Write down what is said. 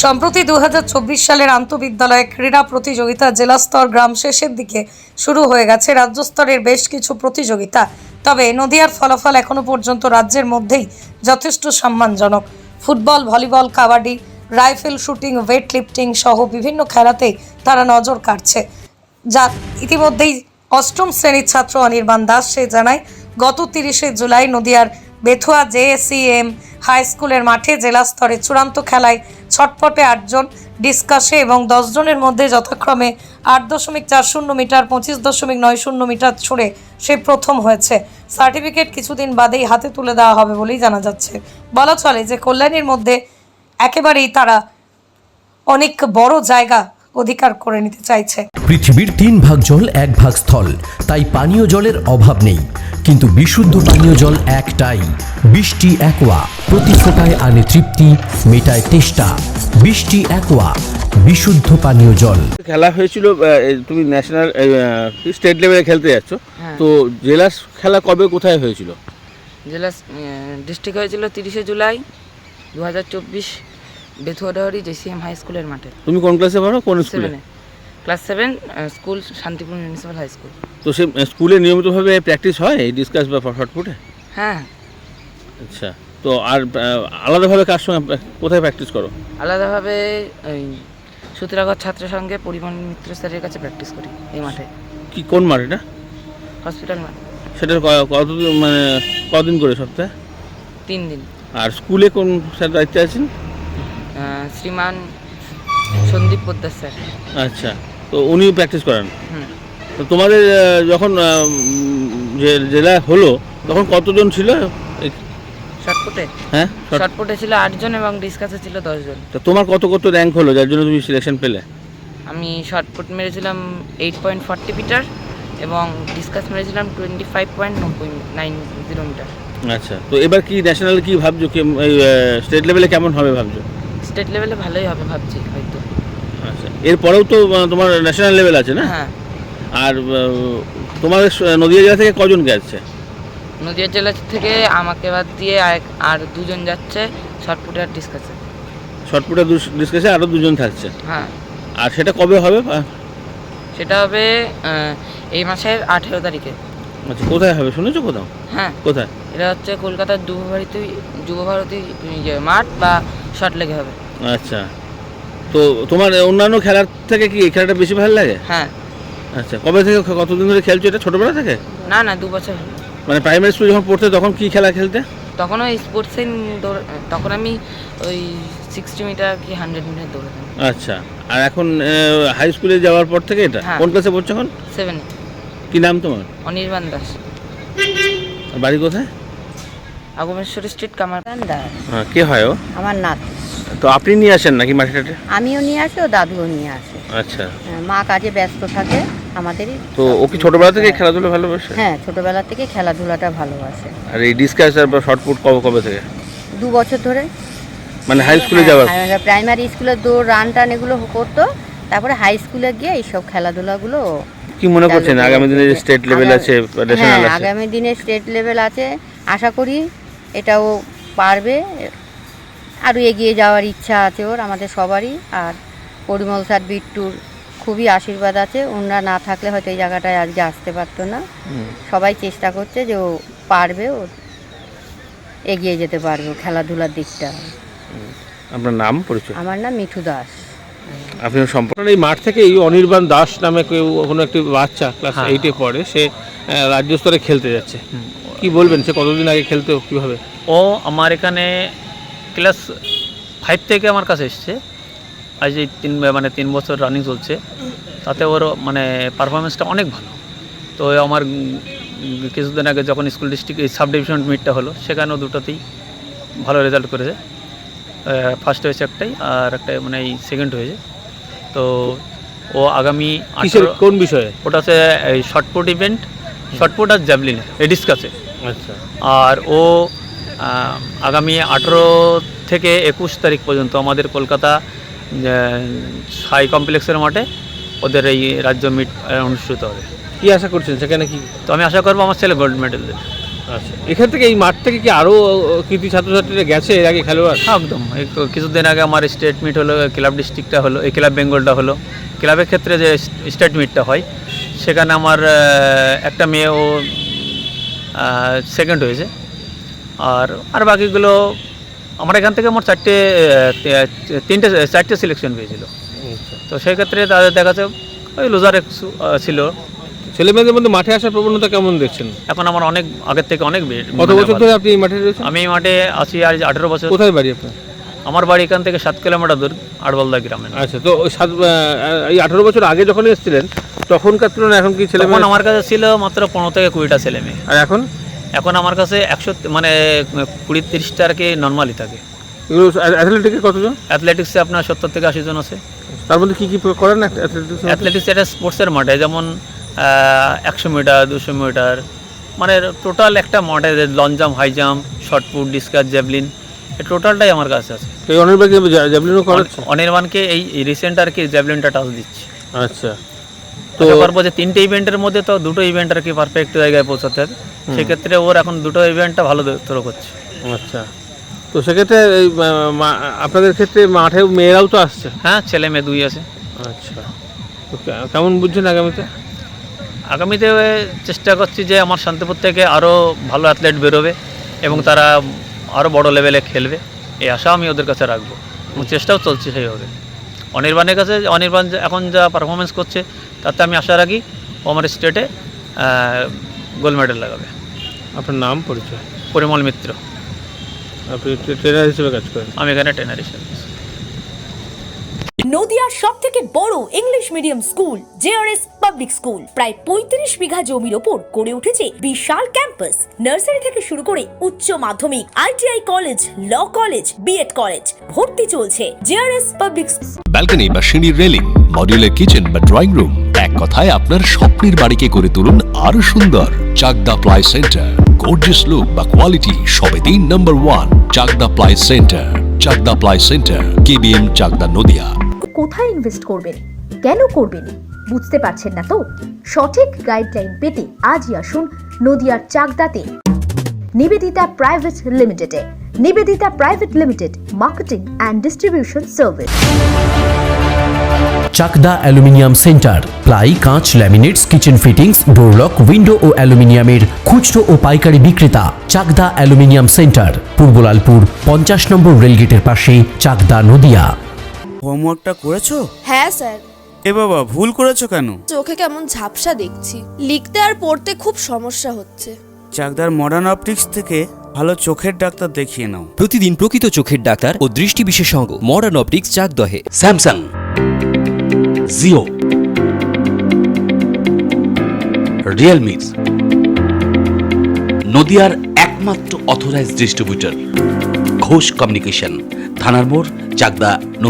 সম্প্রতি 2024 সালের আন্তঃবিদ্যালয় ক্রীড়া প্রতিযোগিতা জেলা স্তর গ্রাম শেষের দিকে শুরু হয়ে গেছে রাজ্য স্তরের বেশ কিছু প্রতিযোগিতা। তবে নদিয়ার ফলাফল এখনো পর্যন্ত রাজ্যের মধ্যেই যথেষ্ট সম্মানজনক। Football, volleyball, kabaddi, rifle shooting, weight lifting সহ বিভিন্ন খেলাতেই তারা নজর কাড়ছে। যা ইতিমধ্যেই অষ্টম শ্রেণীর ছাত্র অনির্বাণ দাস সে জানায়, গত 30শে জুলাই নদিয়ার বেথুয়া জেএসইএম হাই স্কুলের মাঠে জেলা স্তরে চূড়ান্ত খেলায় ছটপটে 8 জন, ডিসকাসে এবং 10 জনের মধ্যে যথাক্রমে 8.40 মিটার, 25.90 মিটার ছুঁড়ে সে প্রথম হয়েছে। সার্টিফিকেট কিছুদিন বাদেই হাতে তুলে দেওয়া হবে বলেই জানা যাচ্ছে। বলা চলে যে কল্যাণীর মধ্যে একেবারেই তারা অনেক বড় জায়গা অধিকার করে নিতে চাইছে। পৃথিবীর 3 ভাগ জল 1 ভাগ স্থল, তাই পানীয় জলের অভাব নেই। কিন্তু বিশুদ্ধ পানীয় জল একটাই, বৃষ্টি অ্যাকোয়া। প্রতি ফোঁটায় আনে তৃপ্তি, মেটায় তেষ্টা। বৃষ্টি অ্যাকোয়া, বিশুদ্ধ পানীয় জল। খেলা হয়েছিল, তুমি ন্যাশনাল স্টেট লেভেলে খেলতে যাচ্ছ, তো জেলা খেলা কবে কোথায় হয়েছিল? জেলা ডিস্ট্রিক্ট হয়েছিল 30শে জুলাই 2024 বেথুয়াডাহরি জেসিএম হাই স্কুলের মাঠে। তুমি কোন ক্লাসে পড়ো? কোন স্কুলে? Class 7, school Shantipur municipal high school. তো সে স্কুলে নিয়মিতভাবে প্র্যাকটিস হয় এই ডিসকাস বা শর্টপুটে? হ্যাঁ। আচ্ছা, তো আর আলাদাভাবে কার সঙ্গে কোথায় প্র্যাকটিস করো? আলাদাভাবে ওই সূত্রাগত ছাত্রের সঙ্গে পরিমল মিত্র স্যারের কাছে প্র্যাকটিস করি এই মাঠে। কি কোন মাঠ এটা? হসপিটাল মাঠ। সেটা কতদিন, মানে কদিন করে সপ্তাহে? 3 দিন। আর স্কুলে কোন স্যার দায়িত্বে আছেন? শ্রীমান সন্দীপ পোদ্দার স্যার। আচ্ছা, তো উনি প্র্যাকটিস করান। হুম। তো তোমাদের যখন জেলা হলো তখন কতজন ছিল? শর্টপুটে? হ্যাঁ, শর্টপুটে ছিল 8 জন এবং ডিসকাসে ছিল 10 জন। তো তোমার কত র্যাঙ্ক হলো যার জন্য তুমি সিলেকশন পেলে? আমি শর্টপুট মেরেছিলাম 8.40 মিটার এবং ডিসকাস মেরেছিলাম 25.90 মিটার। আচ্ছা, তো এবার কি ন্যাশনাল কি ভাবছো, কি স্টেট লেভেলে কেমন হবে ভাবছো? স্টেট লেভেলে ভালোই হবে ভাবছি হয়তো। আচ্ছা, এরপরেও তো তোমার ন্যাশনাল লেভেল আছে না? হ্যাঁ। আর তোমাদের নদিয়া জেলা থেকে কজন গেছে? নদিয়া জেলা থেকে আমাকে বাদ দিয়ে আর 2 জন যাচ্ছে শর্টপুটে আর ডিসকাসে। শর্টপুটে ডিসকাসে আরও 2 জন থাকছে। হ্যাঁ। আর সেটা কবে হবে? সেটা হবে এই মাসের 18 তারিখে। আচ্ছা, কোথায় হবে শুনেছো কোথাও? হ্যাঁ। কোথায়? এটা হচ্ছে কলকাতার যুবভারতী মাঠ বা শর্ট লেগে হবে। আচ্ছা, তো তোমার অন্যান্য খেলার থেকে কি এই খেলাটা বেশি ভালো লাগে? হ্যাঁ। আচ্ছা, কবে থেকে কতদিন ধরে খেলছো এটা? ছোটবেলা থেকে? না 2 বছর। মানে প্রাইমারি স্কুল যখন পড়তে তখন কি খেলা খেলতে? তখন ওই স্পোর্টসে তখন আমি ওই 60 মিটার কি 100 মিটার দৌড়াতাম। আচ্ছা, আর এখন হাই স্কুলে যাওয়ার পর থেকে এটা? হ্যাঁ। কোন ক্লাসে পড়ছো এখন? 7। কি নাম তোমার? অনির্বাণ দাস। আর বাড়ি কোথায়? আগমেশ্বরী স্ট্রিট, কামারখান দাস। হ্যাঁ, কে হয় ও? আমার নাত। তো আপনি নিয়ে আসেন নাকি মাঠে? আমিও নিয়ে আসি, ও দাদুও নিয়ে আসে। আচ্ছা, মা কাজে ব্যস্ত থাকে আমাদেরই। তো ও কি ছোটবেলা থেকে খেলাধুলা ভালোবাসে? হ্যাঁ, ছোটবেলা থেকে খেলাধুলাটা ভালোবাসে। আর এই ডিসকাস আর শর্টপুট কবে থেকে? 2 বছর ধরে। মানে হাই স্কুলে যাওয়ার? প্রাইমারি স্কুলে দৌড়, রান টান এগুলো করতো, তারপরে হাই স্কুলে গিয়ে এইসব খেলাধুলাগুলো। কি মনে করছেন আগামী দিনে যে স্টেট লেভেল আছে, ন্যাশনাল আছে? আগামী দিনে স্টেট লেভেল আছে, আশা করি এটাও পারবে। আরও এগিয়ে যাওয়ার ইচ্ছা আছে ওর, আমাদের সবারই। আর পরিমল স্যার, বিট্টুর খুবই আশীর্বাদ আছে। ওনারা না থাকলে হয়তো এই জায়গাটায় আজকে আসতে পারতো না। সবাই চেষ্টা করছে যে ও পারবে, ও এগিয়ে যেতে পারবে খেলাধুলার দিকটা। আপনার নাম, পরিচয়? আমার নাম মিঠু দাস। আপনি সম্পর্ক এই মাঠ থেকে এই অনির্বাণ দাস নামে কোনো একটি বাচ্চা ক্লাস 8-এ পড়ে, সে রাজ্য স্তরে খেলতে যাচ্ছে। কি বলবেন, সে কতদিন আগে খেলতে, কীভাবে? ও আমার এখানে ক্লাস 5 থেকে আমার কাছে এসছে। আজ এই 3 বছর রানিং চলছে। তাতে ওর মানে পারফরমেন্সটা অনেক ভালো। তো আমার কিছুদিন আগে যখন স্কুল ডিস্ট্রিক্ট সাব ডিভিশন মিটটা হলো, সেখানেও দুটোতেই ভালো রেজাল্ট করেছে। ফার্স্ট হয়েছে একটাই, আর একটা মানে এই সেকেন্ড হয়েছে। তো ও আগামী কোন বিষয়ে? ওটা হচ্ছে এই শর্টপুট ইভেন্ট, শর্টপুট আর জ্যাভলিন ডিসকাসে। আচ্ছা, আর ও আগামী 18 থেকে 21 তারিখ পর্যন্ত আমাদের কলকাতা সাই কমপ্লেক্সের মাঠে ওদের এই রাজ্য মিট অনুষ্ঠিত হবে। কি আশা করছেন সেখানে? কি তো আমি আশা করবো আমার ছেলে গোল্ড মেডেল দেবে। আচ্ছা, এখান থেকে এই মাঠ থেকে কি আরও কৃতি ছাত্রছাত্রীরা গেছে এর আগে খেলোয়াড়? একদম এই কিছুদিন আগে আমার স্টেট মিট হলো, ক্লাব ডিস্ট্রিক্টটা হলো, এই ক্লাব বেঙ্গলটা হলো। ক্লাবের ক্ষেত্রে যে স্টেট মিটটা হয় সেখানে আমার একটা মেয়ে ও সেকেন্ড হয়েছে। আর বাকিগুলো আমার এখান থেকে আমার চারটে সিলেকশন পেয়েছিল। তো সেই ক্ষেত্রে তাদের দেখা যাচ্ছে ওই লুজার ছিল। ছেলে মেয়েদের মধ্যে মাঠে আসার প্রবণতা কেমন দেখছেন? এখন আমার অনেক আগের থেকে অনেক কত বছর ধরে আপনি এই মাঠে রয়েছেন? আমি এই মাঠে আছি আর 18 বছর। কোথায় বাড়ি আপনার? আমার বাড়ি এখান থেকে 7 কিলোমিটার দূর, আড়বলদা গ্রামে। আচ্ছা, তো ওই এই 18 বছর আগে যখন এসেছিলেন তখনকার তুলনায় এখন কি ছেলে তখন আমার কাছে ছিল মাত্র 15 থেকে 20টা ছেলে মেয়ে। আর এখন? এখন আমার কাছে 100 মানে 20-30টা আর কি নর্মালি থাকে। এগুলো অ্যাথলেটিকে কতজন? অ্যাথলেটিক্সে আপনার 70 থেকে 80 জন আছে। তার মধ্যে কি কি করেন অ্যাথলেটিক্স? অ্যাথলেটিক্স এটা স্পোর্টসের মাঠে, যেমন 100 মিটার, 200 মিটার, মানে টোটাল একটা মাঠে long jump, high jump, shot put, discus, javelin, এই টোটালটাই আমার কাছে আছে। এই অনির্বাণ কি জ্যাভলিনও করাচ্ছে? অনির্বাণকে এই রিসেন্ট আর কি জ্যাভলিনটা টাচ দিচ্ছি। আচ্ছা, তো পারবো যে 3টে ইভেন্টের মধ্যে তো 2টো ইভেন্ট আর কি পারফেক্ট জায়গায় পৌঁছাতে হবে। সেক্ষেত্রে ওর এখন 2টো ইভেন্টটা ভালো থ্রো করছে। আচ্ছা, তো সেক্ষেত্রে এই আপনাদের ক্ষেত্রে মাঠে মেয়েরাও তো আসছে? হ্যাঁ, ছেলে মেয়ে 2 আছে। আচ্ছা, তো কেমন বুঝছেন আগামীতে? আগামীতে চেষ্টা করছি যে আমার শান্তিপুর থেকে আরও ভালো অ্যাথলেট বেরোবে এবং তারা আরও বড় লেভেলে খেলবে, এই আশা আমি ওদের কাছে রাখবো এবং চেষ্টাও চলছে সেইভাবে। অনির্বাণের কাছে অনির্বাণ এখন যা পারফরমেন্স করছে তাতে আমি আশা রাখি ও আমার স্টেটে গোল্ড মেডেল লাগাবে। আপনার নাম, পরিচয়? পরিমল মিত্র। আপনি ট্রেনার হিসেবে কাজ করেন? আমি এখানে ট্রেনার হিসেবে। নদিয়ার সব থেকে বড় English medium school JRS public school, প্রায় 35 বিঘা জমির ওপর গড়ে উঠেছে বিশাল ক্যাম্পাস। নার্সারি থেকে শুরু করে উচ্চ মাধ্যমিক, ITI college, law college, BEd college, ভর্তি চলছে জেআরএস পাবলিক। ব্যালকনি বা সিঁড়ির রেলিং, মডিউলার কিচেন বা ড্রয়িং রুম, এক কথায় আপনার স্বপ্নের বাড়িকে করে তুলুন আরো সুন্দর। Chakdah ply centre, gorgeous look বা কোয়ালিটি সবে 3 number 1 Chakdah ply centre. Chakdah ply centre, KBM, Chakdah, Nadia. কোথায় ইনভেস্ট করবেন, কেন করবেন বুঝতে পারছেন না তো? সঠিক গাইডলাইন পেতে আজই আসুন নদিয়ার চাকদাতে নিবেদিতা প্রাইভেট লিমিটেডে। Nivedita private limited, marketing and distribution service. Chakda aluminium centre, ply, কাঁচ, laminates, kitchen fittings, door lock, window ও অ্যালুমিনিয়ামের খুচরো ও পাইকারি বিক্রেতা। চাকদা অ্যালুমিনিয়াম সেন্টার, পূর্বলালপুর 50 নম্বর রেলগেটের পাশে, চাকদা, নদিয়া। হোমওয়ার্কটা করেছো? হ্যাঁ স্যার। এ বাবা, ভুল করেছো কেন? চোখে কেমন ঝাপসা দেখছি, লিখতে আর পড়তে খুব সমস্যা হচ্ছে। চাকদার মডার্ন অপটিক্স থেকে ভালো চোখের ডাক্তার দেখিয়ে নাও। প্রতিদিন প্রকৃত চোখের ডাক্তার ও দৃষ্টি বিশেষজ্ঞ মডার্ন অপটিক্স, চাকদহে। স্যামসাং, জিও, রিয়েলমি, নদিয়ার একমাত্র অথরাইজড ডিস্ট্রিবিউটর ঘোষ কমিউনিকেশন, থানার মোড়, চাকদা।